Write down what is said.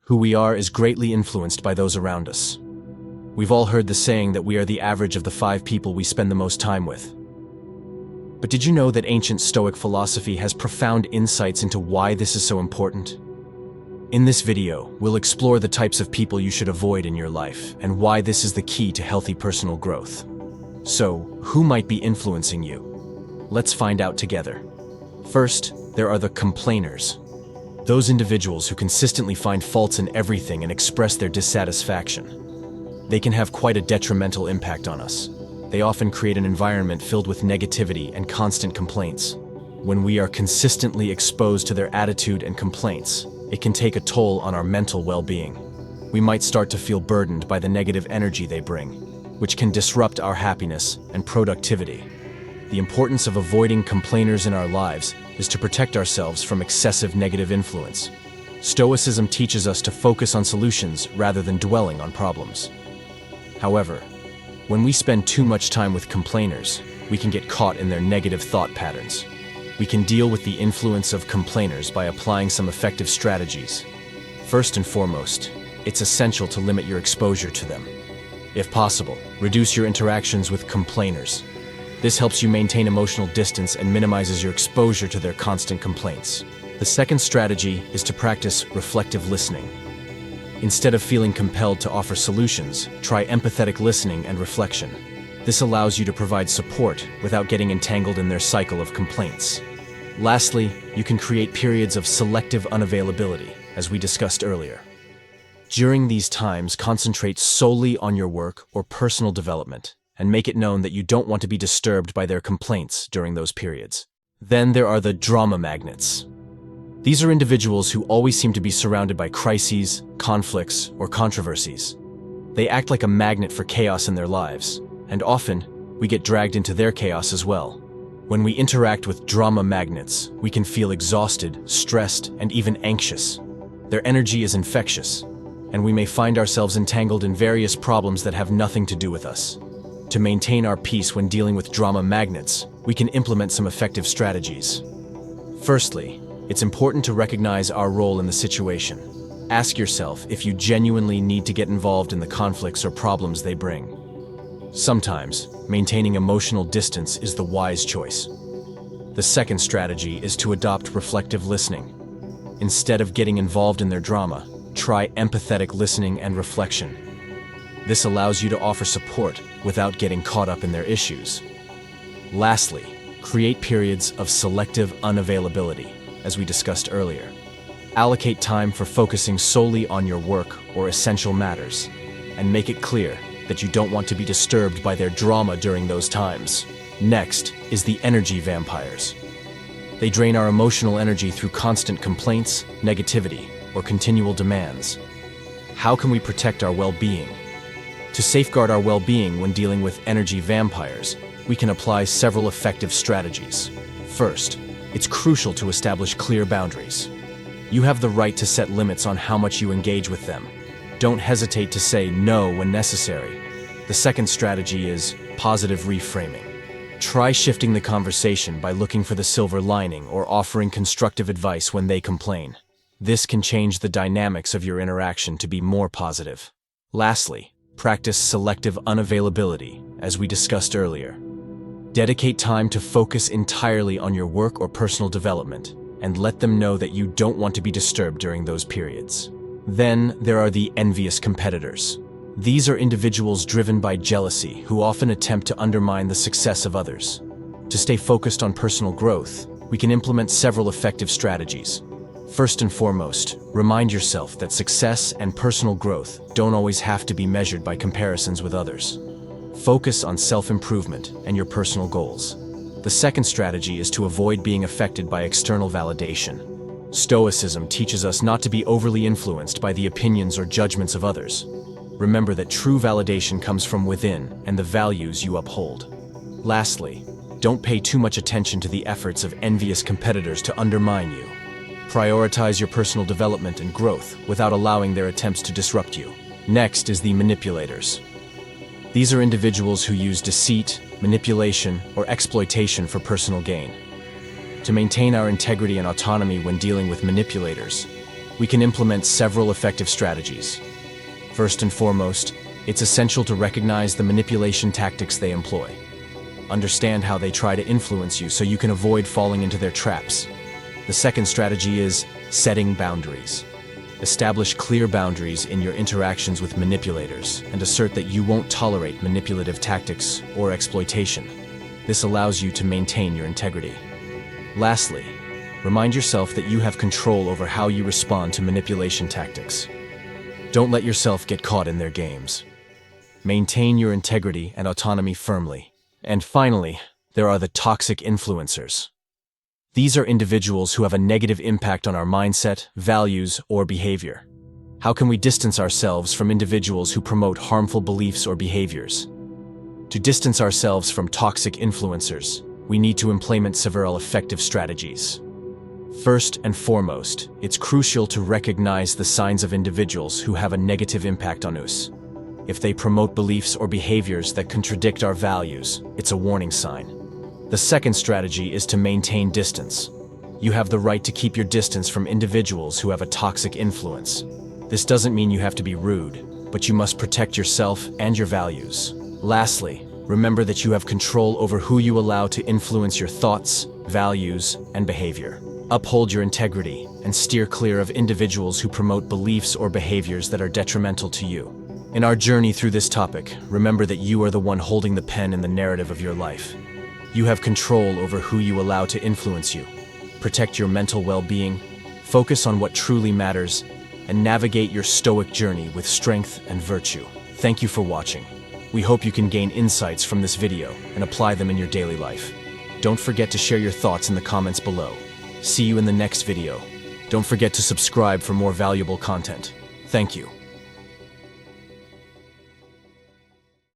Who we are is greatly influenced by those around us. We've all heard the saying that we are the average of the 5 people we spend the most time with. But did you know that ancient Stoic philosophy has profound insights into why this is so important? In this video, we'll explore the types of people you should avoid in your life and why this is the key to healthy personal growth. So, who might be influencing you? Let's find out together. First, there are the complainers. Those individuals who consistently find faults in everything and express their dissatisfaction. They can have quite a detrimental impact on us. They often create an environment filled with negativity and constant complaints. When we are consistently exposed to their attitude and complaints, it can take a toll on our mental well-being. We might start to feel burdened by the negative energy they bring, which can disrupt our happiness and productivity. The importance of avoiding complainers in our lives is to protect ourselves from excessive negative influence. Stoicism teaches us to focus on solutions rather than dwelling on problems. However, when we spend too much time with complainers, we can get caught in their negative thought patterns. We can deal with the influence of complainers by applying some effective strategies. First and foremost, it's essential to limit your exposure to them. If possible, reduce your interactions with complainers. This helps you maintain emotional distance and minimizes your exposure to their constant complaints. The second strategy is to practice reflective listening. Instead of feeling compelled to offer solutions, try empathetic listening and reflection. This allows you to provide support without getting entangled in their cycle of complaints. Lastly, you can create periods of selective unavailability, as we discussed earlier. During these times, concentrate solely on your work or personal development, and make it known that you don't want to be disturbed by their complaints during those periods. Then there are the drama magnets. These are individuals who always seem to be surrounded by crises, conflicts, or controversies. They act like a magnet for chaos in their lives, and often, we get dragged into their chaos as well. When we interact with drama magnets, we can feel exhausted, stressed, and even anxious. Their energy is infectious, and we may find ourselves entangled in various problems that have nothing to do with us. To maintain our peace when dealing with drama magnets, we can implement some effective strategies. Firstly, it's important to recognize our role in the situation. Ask yourself if you genuinely need to get involved in the conflicts or problems they bring. Sometimes, maintaining emotional distance is the wise choice. The second strategy is to adopt reflective listening. Instead of getting involved in their drama, try empathetic listening and reflection. This allows you to offer support without getting caught up in their issues. Lastly, create periods of selective unavailability, as we discussed earlier. Allocate time for focusing solely on your work or essential matters, and make it clear that you don't want to be disturbed by their drama during those times. Next is the energy vampires. They drain our emotional energy through constant complaints, negativity, or continual demands. How can we protect our well-being? To safeguard our well-being when dealing with energy vampires, we can apply several effective strategies. First, it's crucial to establish clear boundaries. You have the right to set limits on how much you engage with them. Don't hesitate to say no when necessary. The second strategy is positive reframing. Try shifting the conversation by looking for the silver lining or offering constructive advice when they complain. This can change the dynamics of your interaction to be more positive. Lastly, practice selective unavailability, as we discussed earlier. Dedicate time to focus entirely on your work or personal development, and let them know that you don't want to be disturbed during those periods. Then there are the envious competitors. These are individuals driven by jealousy who often attempt to undermine the success of others. To stay focused on personal growth, we can implement several effective strategies. First and foremost, remind yourself that success and personal growth don't always have to be measured by comparisons with others. Focus on self-improvement and your personal goals. The second strategy is to avoid being affected by external validation. Stoicism teaches us not to be overly influenced by the opinions or judgments of others. Remember that true validation comes from within and the values you uphold. Lastly, don't pay too much attention to the efforts of envious competitors to undermine you. Prioritize your personal development and growth without allowing their attempts to disrupt you. Next is the manipulators. These are individuals who use deceit, manipulation, or exploitation for personal gain. To maintain our integrity and autonomy when dealing with manipulators, we can implement several effective strategies. First and foremost, it's essential to recognize the manipulation tactics they employ. Understand how they try to influence you so you can avoid falling into their traps. The second strategy is setting boundaries. Establish clear boundaries in your interactions with manipulators and assert that you won't tolerate manipulative tactics or exploitation. This allows you to maintain your integrity. Lastly, remind yourself that you have control over how you respond to manipulation tactics. Don't let yourself get caught in their games. Maintain your integrity and autonomy firmly. And finally, there are the toxic influencers. These are individuals who have a negative impact on our mindset, values, or behavior. How can we distance ourselves from individuals who promote harmful beliefs or behaviors? To distance ourselves from toxic influencers, we need to implement several effective strategies. First and foremost, it's crucial to recognize the signs of individuals who have a negative impact on us. If they promote beliefs or behaviors that contradict our values, it's a warning sign. The second strategy is to maintain distance. You have the right to keep your distance from individuals who have a toxic influence. This doesn't mean you have to be rude, but you must protect yourself and your values. Lastly, remember that you have control over who you allow to influence your thoughts, values, and behavior. Uphold your integrity and steer clear of individuals who promote beliefs or behaviors that are detrimental to you. In our journey through this topic, remember that you are the one holding the pen in the narrative of your life. You have control over who you allow to influence you. Protect your mental well-being, focus on what truly matters, and navigate your Stoic journey with strength and virtue. Thank you for watching. We hope you can gain insights from this video and apply them in your daily life. Don't forget to share your thoughts in the comments below. See you in the next video. Don't forget to subscribe for more valuable content. Thank you.